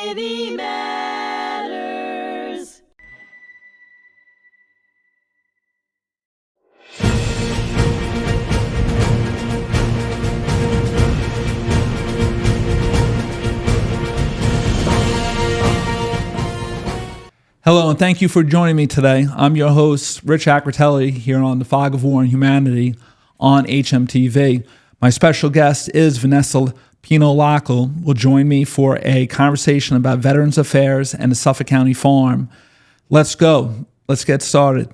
City Matters. Hello, and thank you for joining me today. I'm your host, Rich Acritelli, here on The Fog of War and Humanity on hmTV. My special guest is Vanessa Pino Lockel, will join me for a conversation about Veterans Affairs and the Suffolk County Farm. Let's go. Let's get started.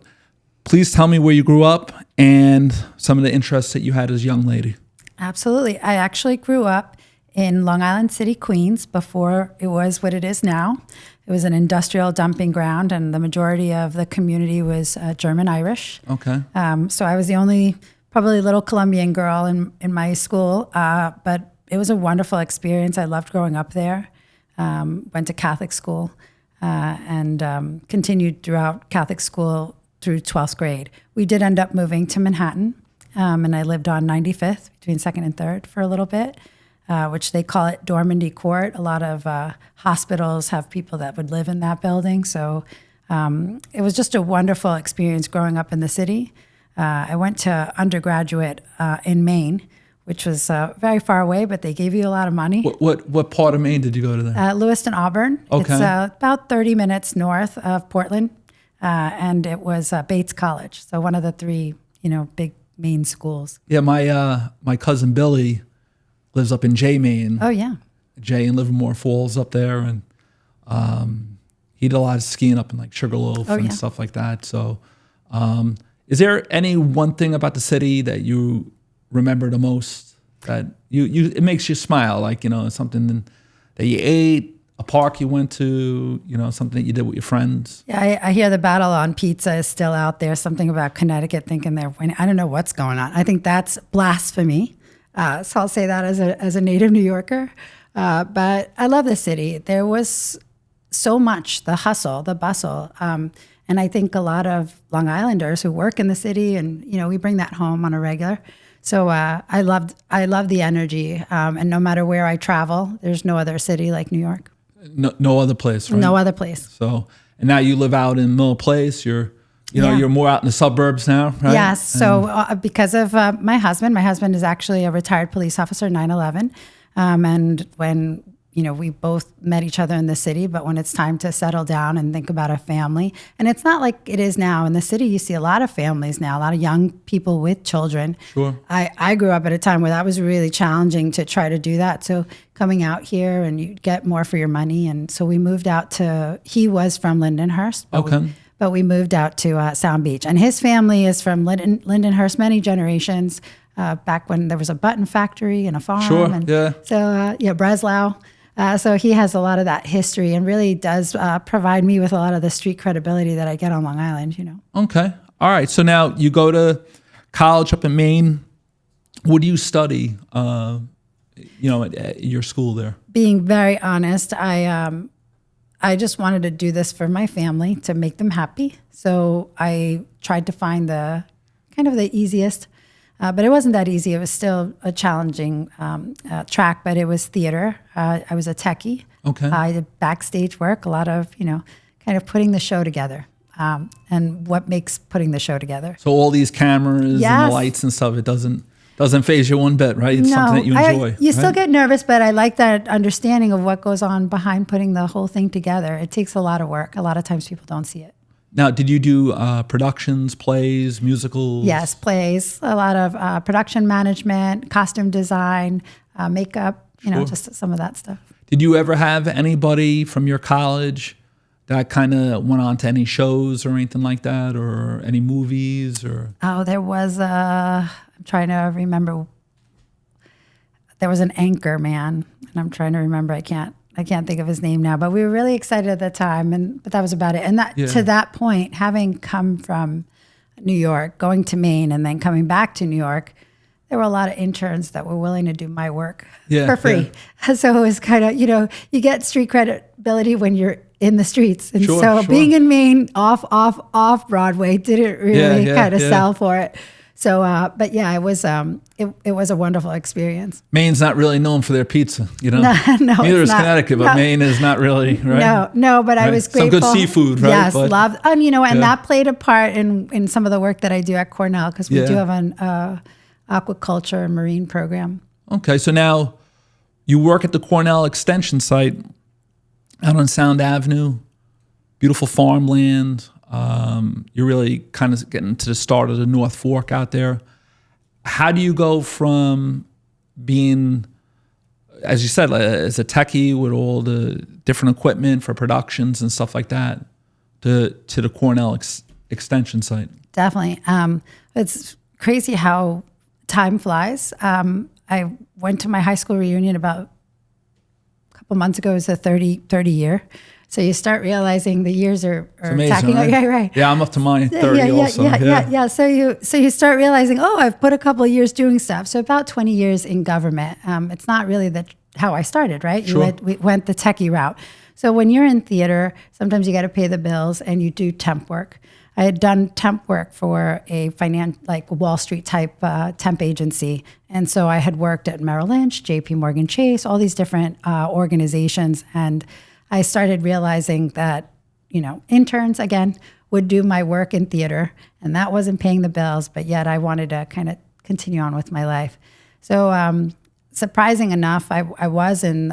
Please tell me where you grew up and some of the interests that you had as a young lady. Absolutely. I actually grew up in Long Island City, Queens, before it was what it is now. It was an industrial dumping ground, and the majority of the community was German-Irish. Okay. So I was the only probably little Colombian girl in my school, but it was a wonderful experience. I loved growing up there. Went to Catholic school and continued throughout Catholic school through 12th grade. We did end up moving to Manhattan, and I lived on 95th between 2nd and 3rd for a little bit. Which they call it Dormandy Court. A lot of hospitals have people that would live in that building. So it was just a wonderful experience growing up in the city. I went to undergraduate in Maine, which was very far away, but they gave you a lot of money. What part of Maine did you go to then? Lewiston, Auburn. Okay. It's about 30 minutes north of Portland, and it was Bates College. So one of the three, big Maine schools. Yeah, my cousin Billy lives up in Jay, Maine. Oh, yeah. Jay and Livermore Falls up there. And he did a lot of skiing up in like Sugarloaf and stuff like that. So is there any one thing about the city that you remember the most that it makes you smile? Like, something that you ate, a park you went to, something that you did with your friends? Yeah, I hear the battle on pizza is still out there. Something about Connecticut thinking they're winning. I don't know what's going on. I think that's blasphemy. So I'll say that as a native New Yorker. But I love the city. There was so much, the hustle, the bustle. And I think a lot of Long Islanders who work in the city and, we bring that home on a regular. So I love the energy. And no matter where I travel, there's no other city like New York. No other place, right? No other place. So, and now you live out in Mill Place. You're more out in the suburbs now, right? Yes. So because of my husband is actually a retired police officer, 9/11. And when, we both met each other in the city, but when it's time to settle down and think about a family, and it's not like it is now in the city, you see a lot of families now, a lot of young people with children. Sure. I grew up at a time where that was really challenging to try to do that. So coming out here and you get more for your money. And so we moved out he was from Lindenhurst. But we moved out to Sound Beach. And his family is from Lindenhurst, many generations, back when there was a button factory and a farm. Sure, and yeah. So, Breslau. So he has a lot of that history and really does provide me with a lot of the street credibility that I get on Long Island, Okay. All right. So now you go to college up in Maine. What do you study, at your school there? Being very honest, I just wanted to do this for my family to make them happy. So I tried to find the kind of the easiest, but it wasn't that easy. It was still a challenging track, but it was theater. I was a techie. Okay. I did backstage work, a lot of, kind of putting the show together and what makes putting the show together. So all these cameras and the lights and stuff, it doesn't faze you one bit, right? It's something that you enjoy. You still get nervous, but I like that understanding of what goes on behind putting the whole thing together. It takes a lot of work. A lot of times people don't see it. Now, did you do productions, plays, musicals? Yes, plays. A lot of production management, costume design, makeup, just some of that stuff. Did you ever have anybody from your college that kind of went on to any shows or anything like that, or any movies? Or there was I'm trying to remember. There was an anchor man, and I'm trying to remember. I can't think of his name now, but we were really excited at the time, but that was about it. And to that point, having come from New York, going to Maine, and then coming back to New York, there were a lot of interns that were willing to do my work for free. Yeah. So it was kind of, you get street credibility when you're in the streets. And being in Maine off Broadway didn't really kind of sell for it. So, but yeah, it was a wonderful experience. Maine's not really known for their pizza, you know. No, Neither is not. Connecticut, but No. Maine is not really, right? No, but I was grateful. Some good seafood, right? Yes, but, loved, and that played a part in some of the work that I do at Cornell, because we do have an aquaculture and marine program. Okay, so now you work at the Cornell Extension site out on Sound Avenue, beautiful farmland. You're really kind of getting to the start of the North Fork out there. How do you go from being, as you said, as a techie with all the different equipment for productions and stuff like that, to the Cornell Extension site? Definitely. It's crazy how time flies. I went to my high school reunion about a couple months ago. It was a 30 year. So you start realizing the years are amazing, tacking. right? Right. Yeah, I'm up to mine 30 also. Yeah. So you start realizing, I've put a couple of years doing stuff. So about 20 years in government. It's not really how I started, right? Sure. We went the techie route. So when you're in theater, sometimes you got to pay the bills and you do temp work. I had done temp work for a Wall Street type temp agency. And so I had worked at Merrill Lynch, JP Morgan Chase, all these different organizations. And I started realizing that, interns, again, would do my work in theater, and that wasn't paying the bills, but yet I wanted to kind of continue on with my life. So surprising enough, I was in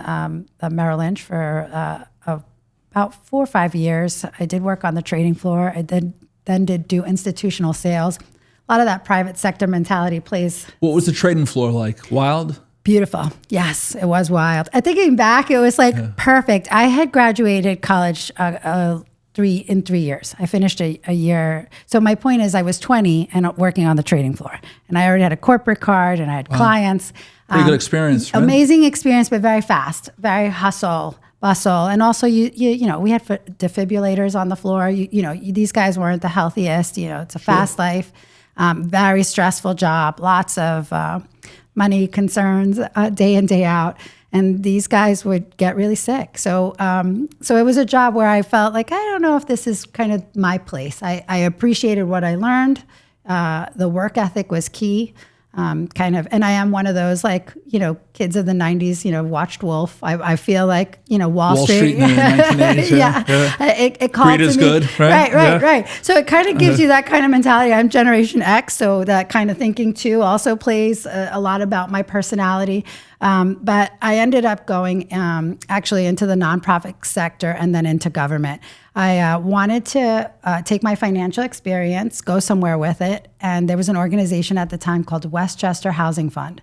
Merrill Lynch for about 4 or 5 years. I did work on the trading floor. I then did do institutional sales. A lot of that private sector mentality plays. What was the trading floor like? Wild? Beautiful. Yes, it was wild. Thinking back, it was perfect. I had graduated college 3 years. I finished a year. So my point is I was 20 and working on the trading floor. And I already had a corporate card and I had clients. Pretty good experience, right? Amazing experience, but very fast, very bustle. And also, we had defibrillators on the floor. These guys weren't the healthiest. It's a fast life, very stressful job, lots of money concerns day in, day out. And these guys would get really sick. So it was a job where I felt like, I don't know if this is kind of my place. I appreciated what I learned. The work ethic was key. And I am one of those kids of the 90s, watched Wolf. I feel like, Wall Street. In the 1980s, yeah. It called Greed is to me. good, right? Right. So it kind of gives you that kind of mentality. I'm Generation X, so that kind of thinking too also plays a lot about my personality. But I ended up going actually into the nonprofit sector and then into government. I wanted to take my financial experience, go somewhere with it. And there was an organization at the time called Westchester Housing Fund.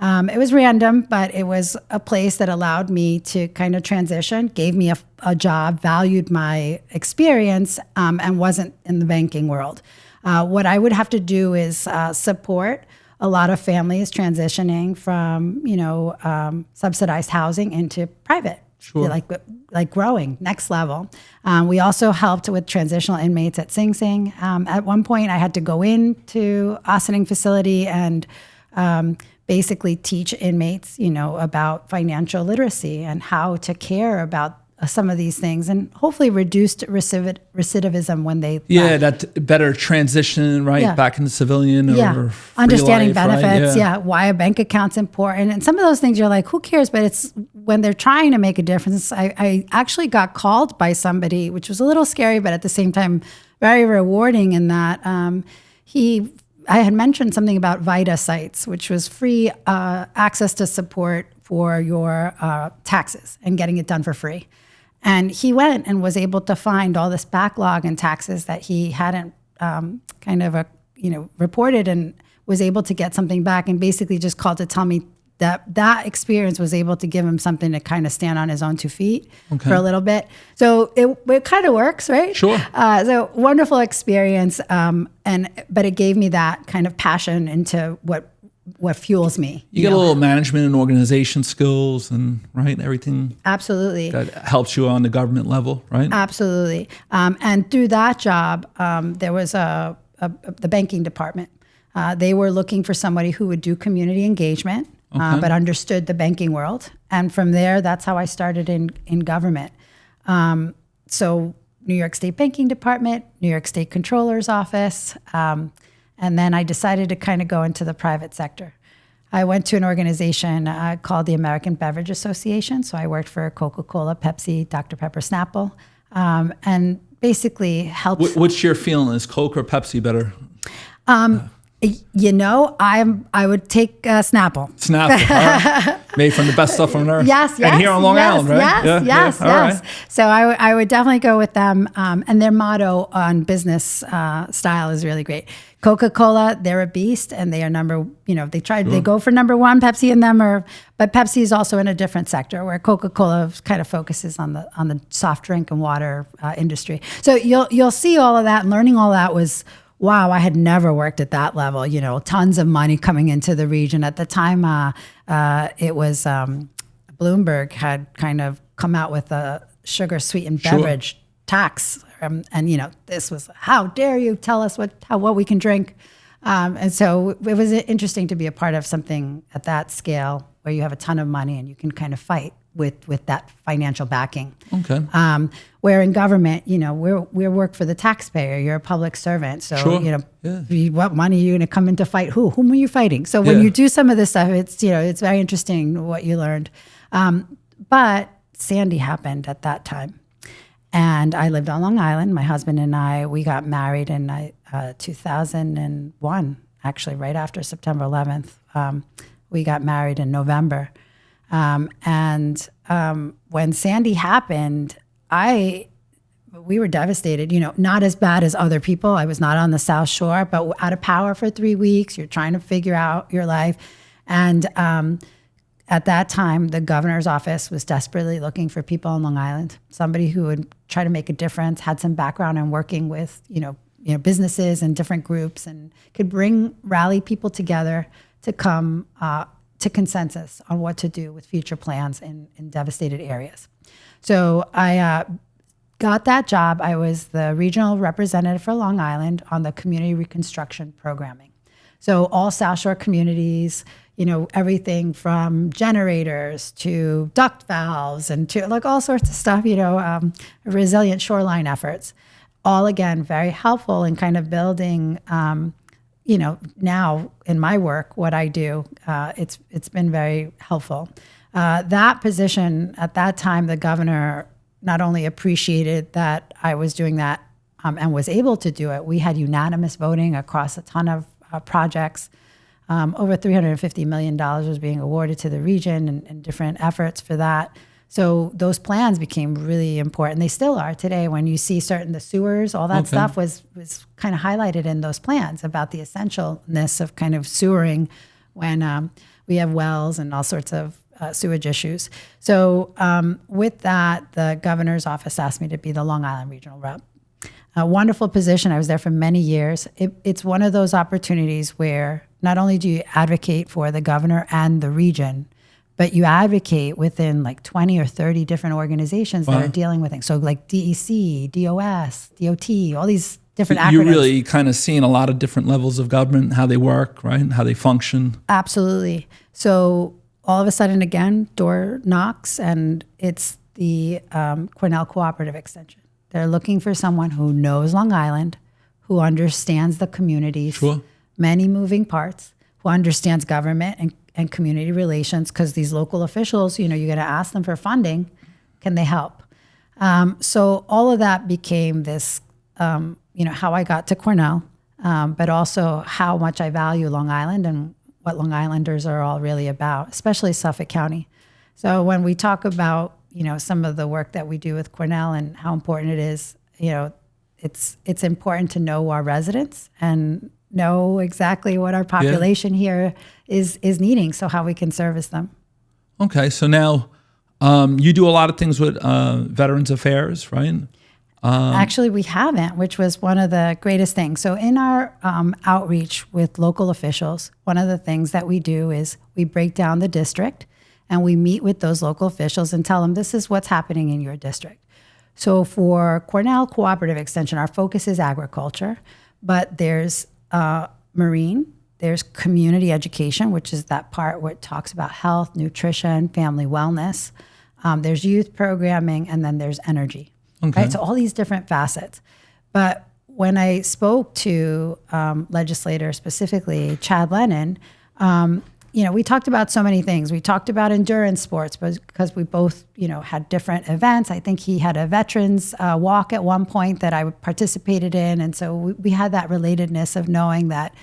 It was random, but it was a place that allowed me to kind of transition, gave me a job, valued my experience, and wasn't in the banking world. What I would have to do is support a lot of families transitioning from, subsidized housing into private. Sure. Like growing, next level. We also helped with transitional inmates at Sing Sing. At one point, I had to go into Ossining facility and basically teach inmates, about financial literacy and how to care about some of these things, and hopefully reduced recidivism when they left. That better transition back into civilian or understanding life, benefits, right? Why a bank account's important, and some of those things you're like, who cares? But it's when they're trying to make a difference. I actually got called by somebody, which was a little scary, but at the same time very rewarding in that I had mentioned something about VITA sites, which was free access to support for your taxes and getting it done for free. And he went and was able to find all this backlog in taxes that he hadn't reported, and was able to get something back, and basically just called to tell me that experience was able to give him something to kind of stand on his own 2 feet for a little bit. So it kind of works, right? Sure. So wonderful experience, but it gave me that kind of passion into what fuels me. You get a little management and organization skills and everything. Absolutely. That helps you on the government level, right? Absolutely. And through that job, there was the banking department. They were looking for somebody who would do community engagement, but understood the banking world. And from there, that's how I started in government. So New York State Banking Department, New York State Controller's Office, And then I decided to kind of go into the private sector. I went to an organization called the American Beverage Association. So I worked for Coca-Cola, Pepsi, Dr. Pepper, Snapple, and basically helped. What's your feeling? Is Coke or Pepsi better? You know, I would take Snapple. Snapple, right. Made from the best stuff on earth. Yes. And here on Long Island, right? Yes. Right. So I would definitely go with them. And their motto on business style is really great. Coca-Cola, they're a beast, and they are they go for number one. Pepsi and them but Pepsi is also in a different sector where Coca-Cola kind of focuses on the soft drink and water industry. So you'll see all of that, and learning all that was. Wow, I had never worked at that level. You know, tons of money coming into the region. At the time, it was Bloomberg had kind of come out with a sugar sweetened beverage tax, and this was, how dare you tell us what we can drink? And so it was interesting to be a part of something at that scale where you have a ton of money and you can kind of fight with that financial backing. Okay. Where in government, we work for the taxpayer. You're a public servant. So, what money are you going to come in to fight who? Whom are you fighting? So when you do some of this stuff, it's very interesting what you learned. But Sandy happened at that time. And I lived on Long Island. My husband and I, we got married in 2001, actually right after September 11th. We got married in November. When Sandy happened, we were devastated, not as bad as other people. I was not on the South Shore, but out of power for 3 weeks. You're trying to figure out your life. And at that time, the governor's office was desperately looking for people on Long Island, somebody who would try to make a difference, had some background in working with, businesses and different groups, and could rally people together to come to consensus on what to do with future plans in devastated areas. So I got that job. I was the regional representative for Long Island on the community reconstruction programming. So all South Shore communities, everything from generators to duct valves and to all sorts of stuff, resilient shoreline efforts. All again, very helpful in kind of building now in my work, what I do, it's been very helpful. That position at that time, the governor not only appreciated that I was doing that and was able to do it. We had unanimous voting across a ton of projects. Over $350 million was being awarded to the region and different efforts for that. So those plans became really important. They still are today. When you see the sewers, all that stuff was kind of highlighted in those plans about the essentialness of kind of sewering when we have wells and all sorts of sewage issues. So with that, the governor's office asked me to be the Long Island regional rep. A wonderful position. I was there for many years. It's one of those opportunities where not only do you advocate for the governor and the region, but you advocate within 20 or 30 different organizations that are dealing with things. So like DEC, DOS, DOT, all these different acronyms. You're really kind of seeing a lot of different levels of government, how they work, right? And how they function. Absolutely. So all of a sudden, again, door knocks, and it's the Cornell Cooperative Extension. They're looking for someone who knows Long Island, who understands the communities, many moving parts, who understands government and community relations, because these local officials, you're going to ask them for funding. Can they help? So all of that became this, how I got to Cornell, but also how much I value Long Island and what Long Islanders are all really about, especially Suffolk County. So when we talk about, some of the work that we do with Cornell and how important it is, it's important to know our residents and know exactly what our population here is needing, so how we can service them. Okay, so now you do a lot of things with Veterans Affairs, right? Actually, we haven't, which was one of the greatest things. So in our outreach with local officials, one of the things that we do is we break down the district and we meet with those local officials and tell them this is what's happening in your district. So for Cornell Cooperative Extension, our focus is agriculture, but there's marine, there's community education, which is that part where it talks about health, nutrition, family wellness. There's youth programming, and then there's energy. Okay. Right? So all these different facets. But when I spoke to legislator, specifically Chad Lennon, we talked about so many things. We talked about endurance sports because we both, had different events. I think he had a veterans walk at one point that I participated in. And so we had that relatedness of knowing that,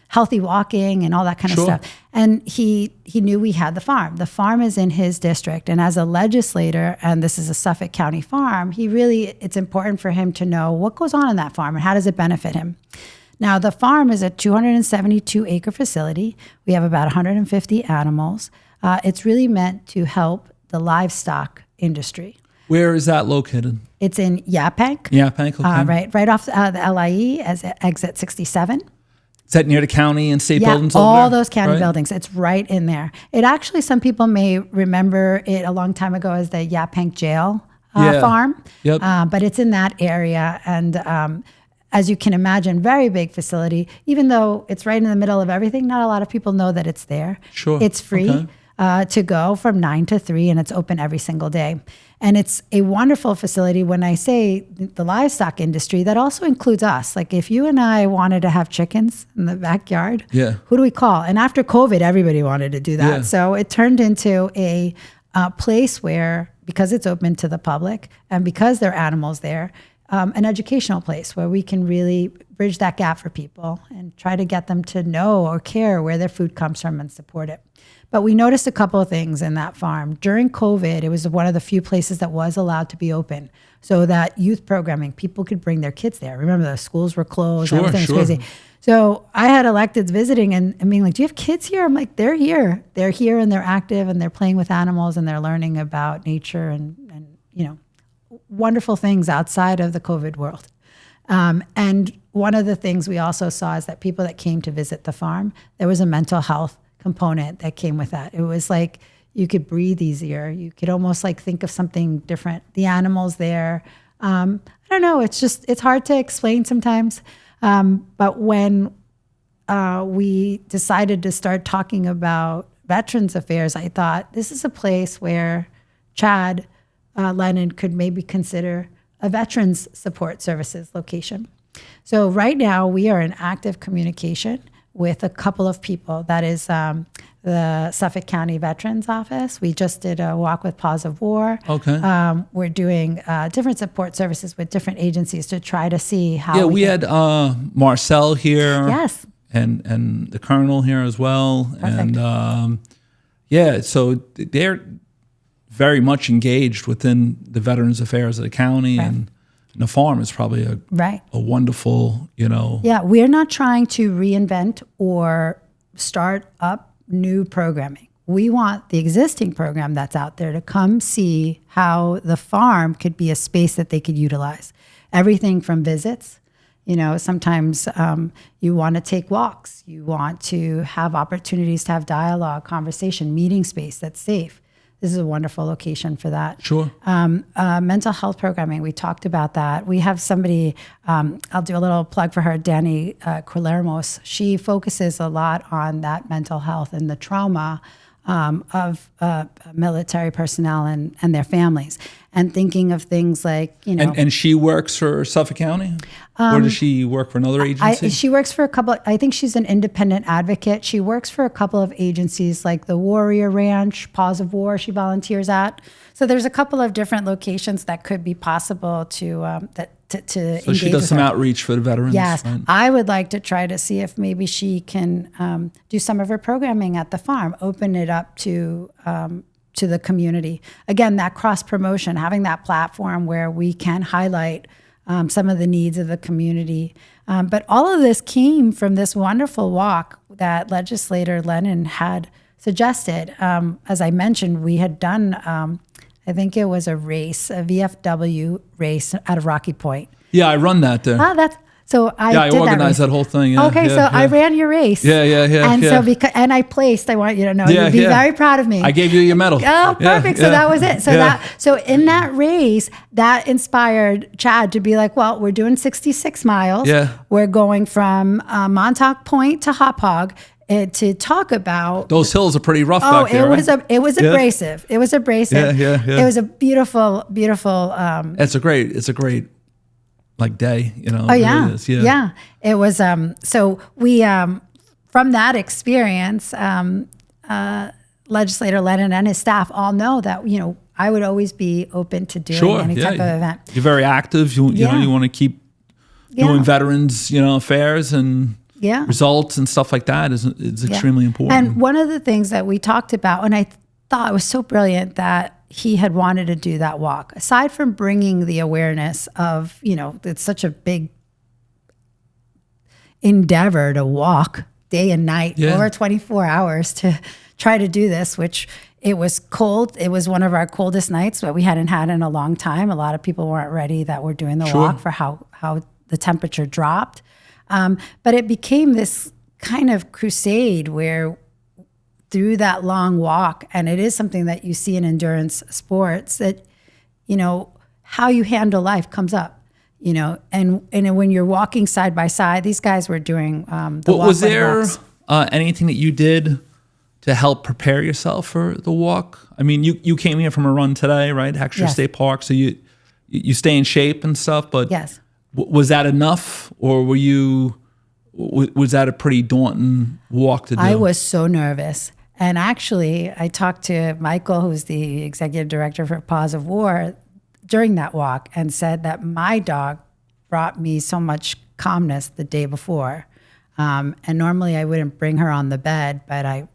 healthy walking and all that kind of stuff. And he knew we had the farm. The farm is in his district. And as a legislator, and this is a Suffolk County farm, it's important for him to know what goes on in that farm and how does it benefit him. Now, the farm is a 272-acre facility. We have about 150 animals. It's really meant to help the livestock industry. Where is that located? It's in Yaphank. Yaphank, okay. Right off the LIE as exit 67. Is that near the county and state buildings over there? All those county buildings. It's right in there. It actually, some people may remember it a long time ago as the Yaphank Jail farm. Yep. But it's in that area. And as you can imagine, very big facility. Even though it's right in the middle of everything, not a lot of people know that it's there. Sure. It's free to go from 9 to 3, and it's open every single day. And it's a wonderful facility. When I say the livestock industry, that also includes us. Like if you and I wanted to have chickens in the backyard, who do we call? And after COVID, everybody wanted to do that. Yeah. So it turned into a place where, because it's open to the public and because there are animals there, an educational place where we can really bridge that gap for people and try to get them to know or care where their food comes from and support it. But we noticed a couple of things in that farm. During COVID, it was one of the few places that was allowed to be open so that youth programming, people could bring their kids there. Remember, the schools were closed, everything was crazy. So I had electeds visiting and being like, do you have kids here? I'm like, they're here. They're here and they're active and they're playing with animals and they're learning about nature and wonderful things outside of the COVID world. And one of the things we also saw is that people that came to visit the farm, there was a mental health component that came with that. It was like you could breathe easier. You could almost like think of something different. The animals there, I don't know, it's hard to explain sometimes. But when we decided to start talking about Veterans Affairs, I thought this is a place where Chad Lennon could maybe consider a Veterans Support Services location. So right now we are in active communication with a couple of people. That is the Suffolk County Veterans Office. We just did a walk with Paws of War. Okay. We're doing different support services with different agencies to try to see how. Yeah, we had Marcel here. Yes. And the Colonel here as well. Perfect. And so they're very much engaged within the Veterans Affairs of the county, and the farm is probably a wonderful, Yeah, we're not trying to reinvent or start up new programming. We want the existing program that's out there to come see how the farm could be a space that they could utilize. Everything from visits, sometimes you want to take walks. You want to have opportunities to have dialogue, conversation, meeting space that's safe. This is a wonderful location for that. Sure. Mental health programming, we talked about that. We have somebody, I'll do a little plug for her, Danny Quilermos. She focuses a lot on that mental health and the trauma of military personnel and their families, and thinking of things like, And she works for Suffolk County? Or does she work for another agency? She works for a couple, I think she's an independent advocate. She works for a couple of agencies like the Warrior Ranch, Paws of War, she volunteers at. So there's a couple of different locations that could be possible to So she does some outreach for the veterans. Yes, right? I would like to try to see if maybe she can do some of her programming at the farm, open it up to the community. Again, that cross promotion, having that platform where we can highlight some of the needs of the community. But all of this came from this wonderful walk that legislator Lennon had suggested. As I mentioned, we had done, I think it was a race, a VFW race out of Rocky Point. Yeah, I run that there. I organized that whole thing. Yeah, okay, I ran your race. Yeah. And so and I placed. I want you to know. You'd be very proud of me. I gave you your medal. Oh, perfect. So that was it. So in that race, that inspired Chad to be like, well, we're doing 66 miles. Yeah. We're going from Montauk Point to Hop Hog. To talk about those hills are pretty rough back there. It was abrasive. It was abrasive. Yeah. It was a beautiful. It's a great like day, you know. Oh it yeah. really is. Yeah. Yeah. It was, so we, from that experience, Legislator Lennon and his staff all know that, you know, I would always be open to doing any type of event. You're very active. You know, you want to keep doing veterans, you know, affairs and results and stuff like that is extremely important. And one of the things that we talked about, and I thought it was so brilliant that he had wanted to do that walk, aside from bringing the awareness of, you know, it's such a big endeavor to walk day and night over 24 hours to try to do this, which it was cold. It was one of our coldest nights that we hadn't had in a long time. A lot of people weren't ready that were doing the walk for how the temperature dropped. But it became this kind of crusade where through that long walk, and it is something that you see in endurance sports, that, you know, how you handle life comes up, you know, and when you're walking side by side, these guys were doing the walk. Was there anything that you did to help prepare yourself for the walk? I mean, you came here from a run today, right? Hackshire State Park, so you stay in shape and stuff, but was that enough, or was that a pretty daunting walk to do? I was so nervous. And actually, I talked to Michael, who's the executive director for Paws of War, during that walk, and said that my dog brought me so much calmness the day before. And normally I wouldn't bring her on the bed, but I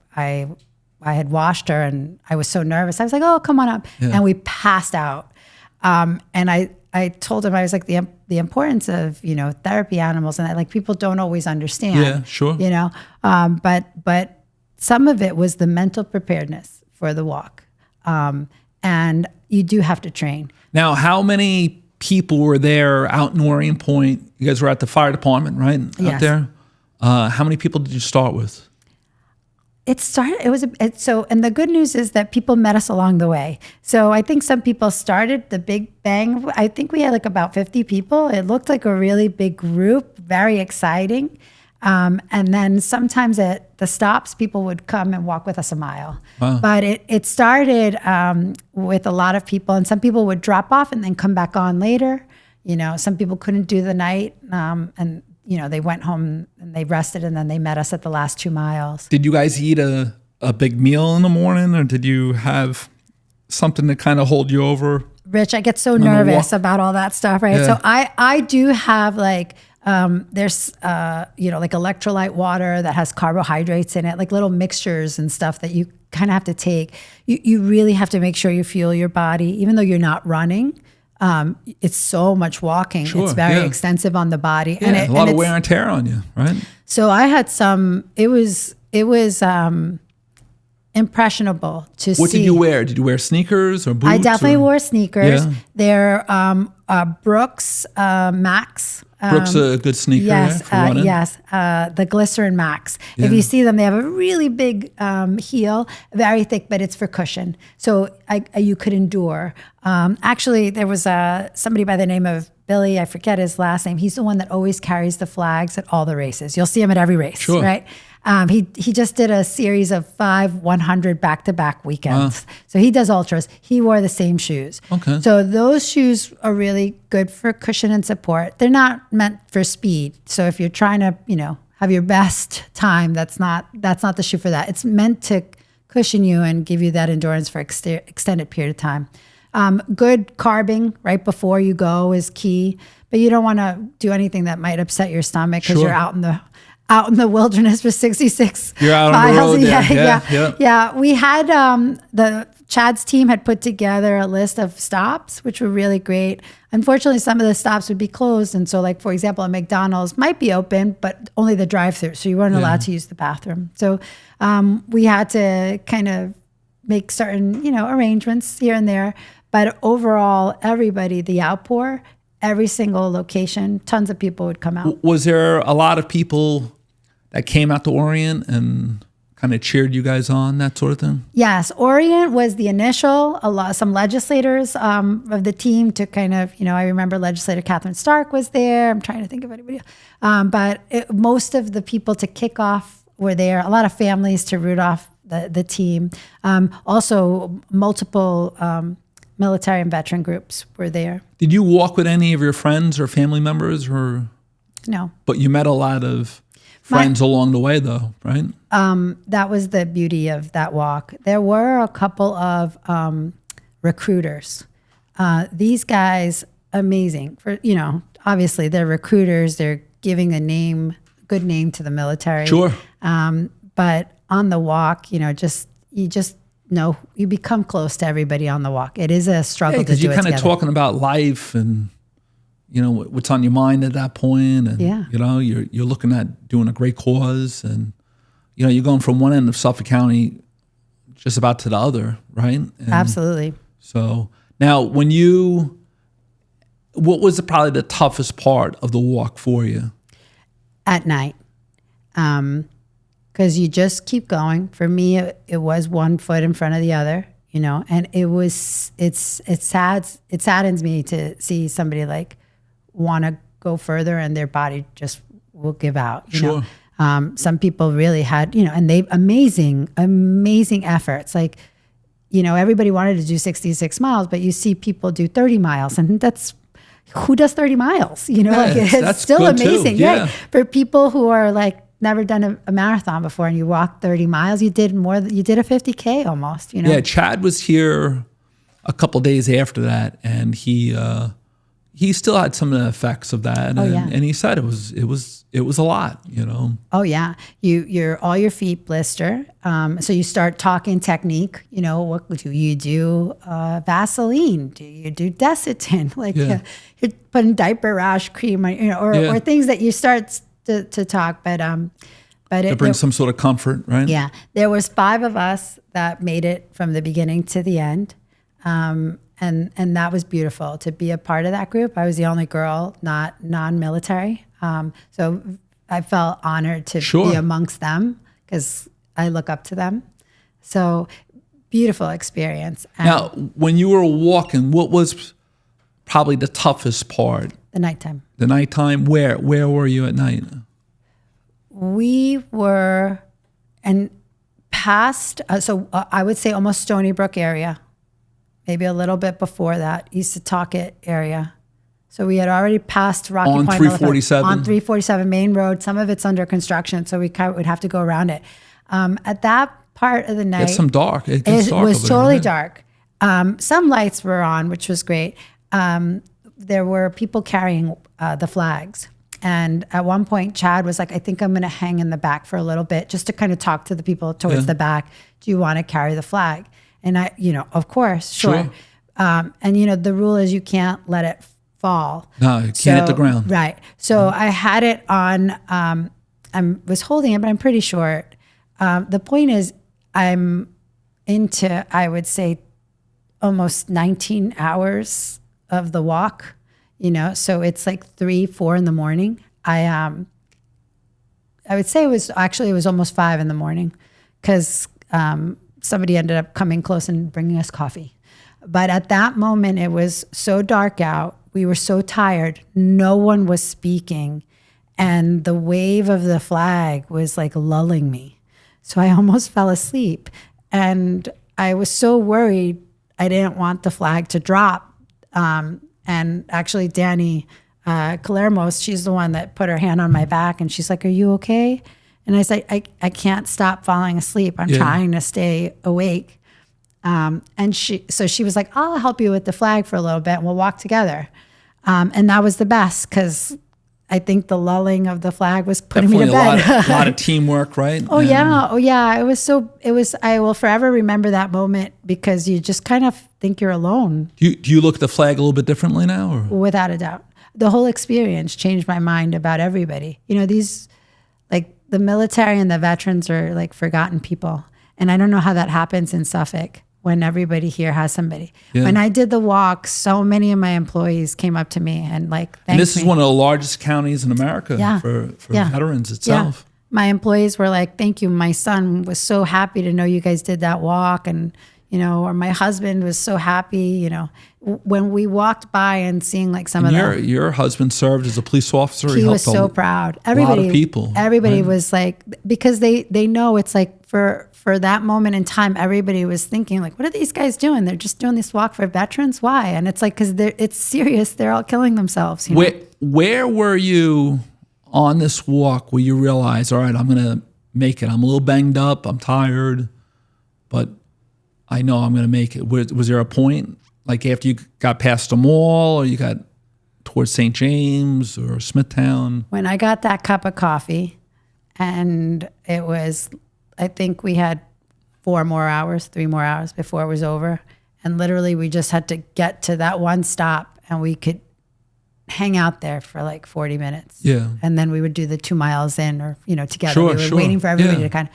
had washed her and I was so nervous. I was like, oh, come on up. And we passed out. And I told him, I was like, the importance of, you know, therapy animals, and that, like, people don't always understand. Yeah, sure. You know, but some of it was the mental preparedness for the walk. And you do have to train. Now, how many people were there out in Orient Point? You guys were at the fire department, right? Out there. How many people did you start with? And the good news is that people met us along the way. So I think some people started the big bang. I think we had like about 50 people. It looked like a really big group, very exciting. And then sometimes at the stops, people would come and walk with us a mile. Wow. But it started with a lot of people, and some people would drop off and then come back on later. You know, some people couldn't do the night, and you know, they went home and they rested, and then they met us at the last 2 miles. Did you guys eat a big meal in the morning, or did you have something to kind of hold you over? Rich, I get so nervous about all that stuff, right? So I do have like, there's, you know, like electrolyte water that has carbohydrates in it, like little mixtures and stuff that you kind of have to take. You really have to make sure you fuel your body, even though you're not running. It's so much walking. It's very extensive on the body. Yeah, and a lot of wear and tear on you, right? So I had it was impressionable to see. What did you wear? Did you wear sneakers or boots? I definitely wore sneakers. They're Brooks Max. Brooks a good sneaker for running? Yes, the Glycerin Max. If you see them, they have a really big heel, very thick, but it's for cushion. So you could endure. Actually, there was somebody by the name of Billy, I forget his last name. He's the one that always carries the flags at all the races. You'll see him at every race, right? He just did a series of 5 100 back-to-back weekends. So he does ultras. He wore the same shoes. Okay. So those shoes are really good for cushion and support. They're not meant for speed. So if you're trying to, you know, have your best time, that's not the shoe for that. It's meant to cushion you and give you that endurance for extended period of time. Good carbing right before you go is key, but you don't want to do anything that might upset your stomach because you're out in the wilderness for 66 You're out miles. on the road. Yeah. We had Chad's team had put together a list of stops, which were really great. Unfortunately, some of the stops would be closed, and so, like, for example, a McDonald's might be open, but only the drive-through, so you weren't allowed to use the bathroom. So we had to kind of make certain, you know, arrangements here and there. But overall, everybody, the outpour, every single location, tons of people would come out. Was there a lot of people that came out to Orient and kind of cheered you guys on, that sort of thing? Yes, Orient was the initial. Some legislators of the team to kind of, you know, I remember Legislator Catherine Stark was there. I'm trying to think of anybody else. But most of the people to kick off were there. A lot of families to root off the team. Also, multiple military and veteran groups were there. Did you walk with any of your friends or family members, or? No. But you met a lot of friends along the way, though, right? That was the beauty of that walk. There were a couple of recruiters. These guys, amazing. Obviously they're recruiters. They're giving a good name to the military. Sure. But on the walk, you become close to everybody on the walk. It is a struggle to do it together. Because you're kind of talking about life and, what's on your mind at that point. And, you're looking at doing a great cause. And, you're going from one end of Suffolk County just about to the other, right? And absolutely. So now what was probably the toughest part of the walk for you? At night. Because you just keep going. For me, it was one foot in front of the other, and it saddens me to see somebody like want to go further and their body just will give out. Sure. Some people really had, and they amazing efforts. Like, everybody wanted to do 66 miles, but you see people do 30 miles, and who does 30 miles? It's still amazing. Too. Yeah. Right? For people who are like never done a marathon before and you walk 30 miles, you did a 50K almost, Yeah, Chad was here a couple days after that, and he still had some of the effects of that. And he said it was a lot, Oh yeah. All your feet blister. So you start talking technique, what would you do? Vaseline? Do you do Desitin? You're putting diaper rash cream on, or things that you start to talk, but it brings some sort of comfort, right? Yeah, there was 5 of us that made it from the beginning to the end, and that was beautiful to be a part of that group. I was the only girl, not non-military, so I felt honored to be amongst them because I look up to them. So beautiful experience. Now, when you were walking, what was probably the toughest part? The nighttime. The nighttime. Where were you at night? We were past, I would say almost Stony Brook area, maybe a little bit before that, East Setauket area. So we had already passed Rocky on Point. 347? On 347 main road. Some of it's under construction, so we would have to go around it. At that part of the night, it's some dark. It was totally dark. Some lights were on, which was great. There were people carrying the flags. And at one point, Chad was like, I think I'm going to hang in the back for a little bit just to kind of talk to the people towards the back. Do you want to carry the flag? And I, of course, sure. And, the rule is you can't let it fall. No, you can't hit the ground. Right. So I had it on, I was holding it, but I'm pretty short. The point is I'm into, I would say, almost 19 hours of the walk. So it's like 3, 4 in the morning. I would say it was almost 5 in the morning because somebody ended up coming close and bringing us coffee. But at that moment, it was so dark out. We were so tired. No one was speaking. And the wave of the flag was like lulling me. So I almost fell asleep. And I was so worried. I didn't want the flag to drop. And actually, Danny Calermos, she's the one that put her hand on my back, and she's like, "Are you okay?" And I said, "I can't stop falling asleep. I'm trying to stay awake." And she was like, "I'll help you with the flag for a little bit, and we'll walk together." And that was the best because I think the lulling of the flag was putting me to bed. A lot of teamwork, right? Oh yeah. I will forever remember that moment because you just kind of think you're alone. Do you look at the flag a little bit differently now? Or? Without a doubt. The whole experience changed my mind about everybody. These, like the military and the veterans are like forgotten people. And I don't know how that happens in Suffolk when everybody here has somebody. Yeah. When I did the walk, so many of my employees came up to me and like, thanked me. And this is one of the largest counties in America for veterans itself. Yeah. My employees were like, thank you. My son was so happy to know you guys did that walk. And, or my husband was so happy, when we walked by and seeing like some of your husband served as a police officer. He was so proud. Everybody, a lot of people. Everybody was like, because they know it's like for that moment in time, everybody was thinking like, what are these guys doing? They're just doing this walk for veterans. Why? And it's like, because it's serious. They're all killing themselves. Where were you on this walk where you realized, all right, I'm going to make it. I'm a little banged up. I'm tired, but I know I'm going to make it. Was there a point, like after you got past the mall or you got towards St. James or Smithtown? When I got that cup of coffee, and it was, I think we had 3 more hours before it was over. And literally we just had to get to that one stop and we could hang out there for like 40 minutes. Yeah. And then we would do the 2 miles in or, together. We were waiting for everybody to kind of,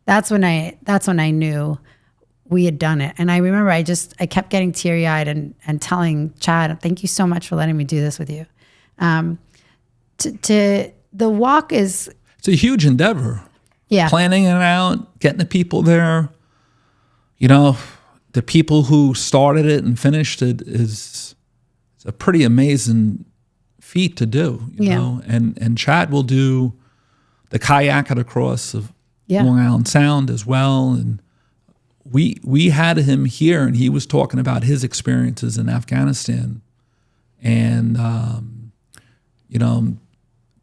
that's when I knew we had done it. And I remember I kept getting teary-eyed and telling Chad, thank you so much for letting me do this with you. The walk it's a huge endeavor. Yeah. Planning it out, getting the people there. The people who started it and finished it is a pretty amazing feat to do, you know. And Chad will do the kayak across of Long Island Sound as well. And we had him here, and he was talking about his experiences in Afghanistan, and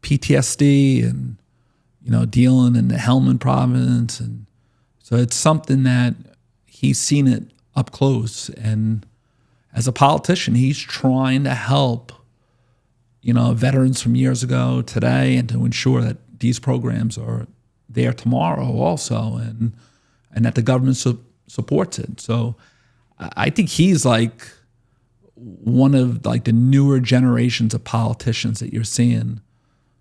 PTSD, and dealing in the Helmand province, and so it's something that he's seen it up close. And as a politician, he's trying to help veterans from years ago today, and to ensure that these programs are there tomorrow also, and that the government supports it. So I think he's like one of like the newer generations of politicians that you're seeing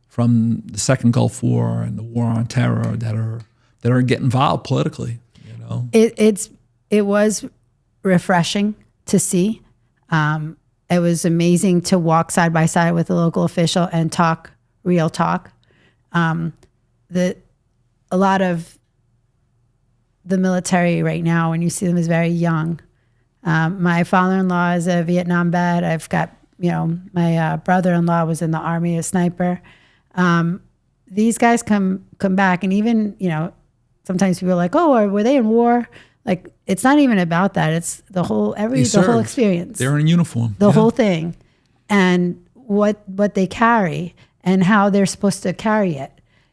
from the second Gulf War and the war on terror that are getting involved politically. It was refreshing to see. It was amazing to walk side by side with a local official and talk real talk. A lot of the military right now, when you see them, is very young. My father-in-law is a Vietnam vet. I've got, my brother-in-law was in the Army, a sniper. These guys come back, and even, sometimes people are like, oh, were they in war? Like, it's not even about that. It's the whole experience. They're in uniform. The whole thing, and what they carry and how they're supposed to carry it.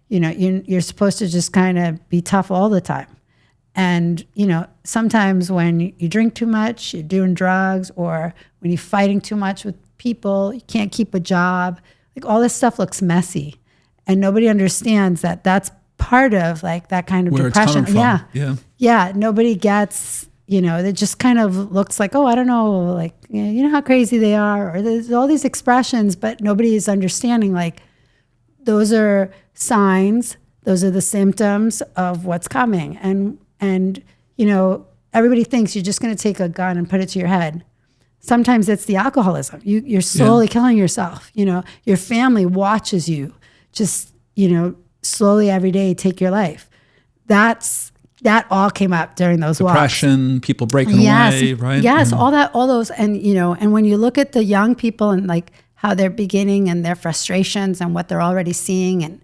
You're supposed to just kind of be tough all the time. And, sometimes when you drink too much, you're doing drugs, or when you're fighting too much with people, you can't keep a job. Like, all this stuff looks messy, and nobody understands that that's part of like that kind of depression. It's coming from. Yeah. Nobody gets, it just kind of looks like, oh, I don't know, like, how crazy they are, or there's all these expressions, but nobody is understanding like those are signs, those are the symptoms of what's coming. And everybody thinks you're just going to take a gun and put it to your head. Sometimes it's the alcoholism. You're slowly killing yourself. Your family watches you just, slowly every day take your life. That all came up during those walks. Depression, people breaking away, right? Yes, all those. And, and when you look at the young people and like how they're beginning and their frustrations and what they're already seeing, and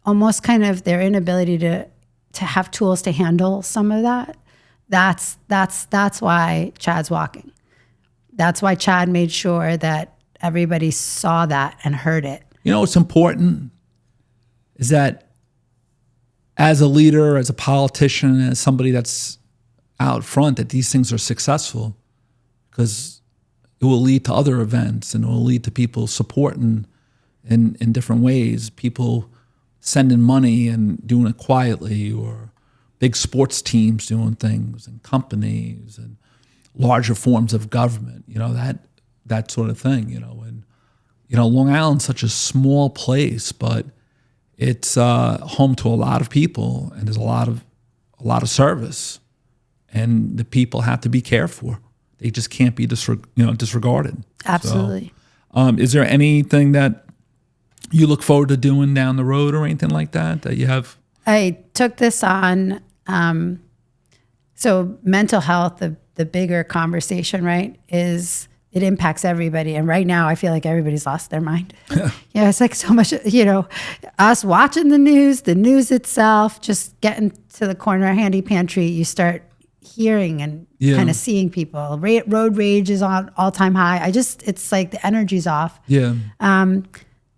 almost kind of their inability to have tools to handle some of that, that's why Chad's walking. That's why Chad made sure that everybody saw that and heard it. What's important is that as a leader, as a politician, as somebody that's out front, that these things are successful, because it will lead to other events, and it will lead to people supporting in different ways, people sending money and doing it quietly, or big sports teams doing things, and companies, and larger forms of government, that sort of thing, and Long Island's such a small place, but it's home to a lot of people, and there's a lot of service, and the people have to be cared for. They just can't be disregarded. Absolutely. So, is there anything that you look forward to doing down the road, or anything like that you have? I took this on. So mental health, the bigger conversation, right, is it impacts everybody. And right now I feel like everybody's lost their mind. Yeah, it's like so much, us watching the news itself, just getting to the corner handy pantry, you start hearing and kind of seeing people. Road rage is on all-time high. It's like the energy's off. Yeah.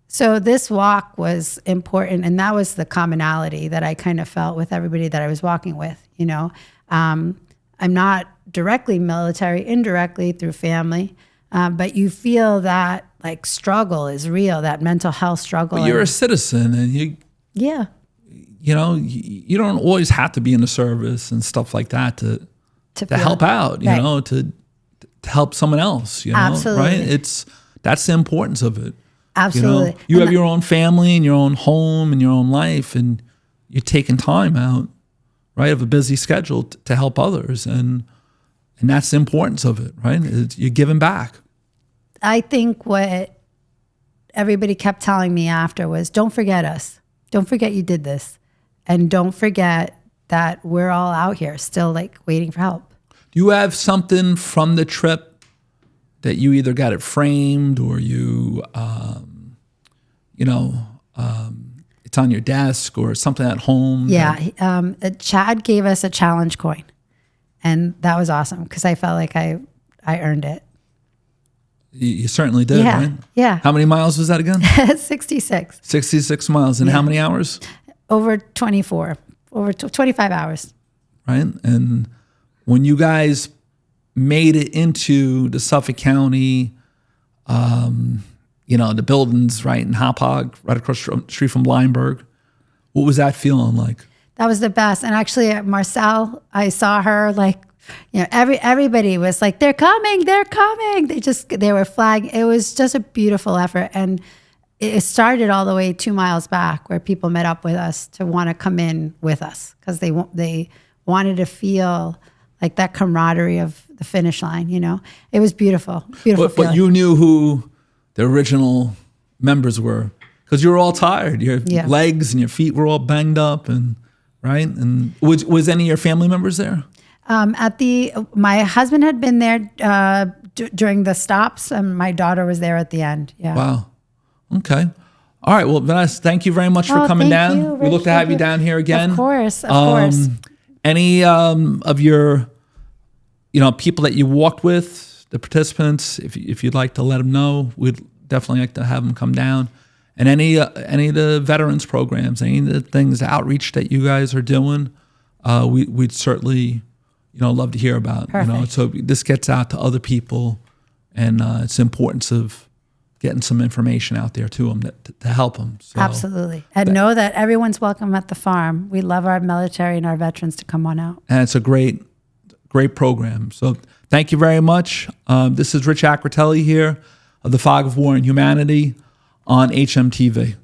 So this walk was important, and that was the commonality that I kind of felt with everybody that I was walking with. I'm not directly military, indirectly through family, but you feel that like struggle is real, that mental health struggle. But you're a citizen, and you don't always have to be in the service and stuff like that to help out, to help someone else, Absolutely. right? That's the importance of it. Absolutely. You have your own family and your own home and your own life, and you're taking time out, right, of a busy schedule to help others, and that's the importance of it, right? You're giving back. I think what everybody kept telling me after was, don't forget us. Don't forget you did this. And don't forget that we're all out here still like waiting for help. Do you have something from the trip that you either got it framed or you, it's on your desk or something at home? Yeah. Chad gave us a challenge coin, and that was awesome because I felt like I earned it. You certainly did, right? Yeah. How many miles was that again? 66. 66 miles. In how many hours? Over 24, over 25 hours. Right. And when you guys made it into the Suffolk County, the buildings right in Hauppauge, right across the street from Blindberg, what was that feeling like? That was the best. And actually, Marcel, I saw her everybody was like, they're coming. They were flagging. It was just a beautiful effort. And it started all the way 2 miles back where people met up with us to want to come in with us because they wanted to feel like that camaraderie of the finish line, It was beautiful. But you knew who the original members were because you were all tired. Your legs and your feet were all banged up, and right? And was any of your family members there? My husband had been there during the stops, and my daughter was there at the end. Yeah. Wow. Okay. All right. Well, Vanessa, thank you very much for coming down. You, Rich, we look to have you down here again. Of course. Any of your, people that you walked with, the participants, if you'd like to let them know, we'd definitely like to have them come down. And any of the veterans programs, any of the things, the outreach that you guys are doing, we'd certainly, love to hear about. Perfect. So this gets out to other people, and it's the importance of getting some information out there to them to help them. So, absolutely. And know that everyone's welcome at the farm. We love our military and our veterans to come on out. And it's a great program. So thank you very much. This is Rich Acritelli here of the Fog of War and Humanity on hmTv.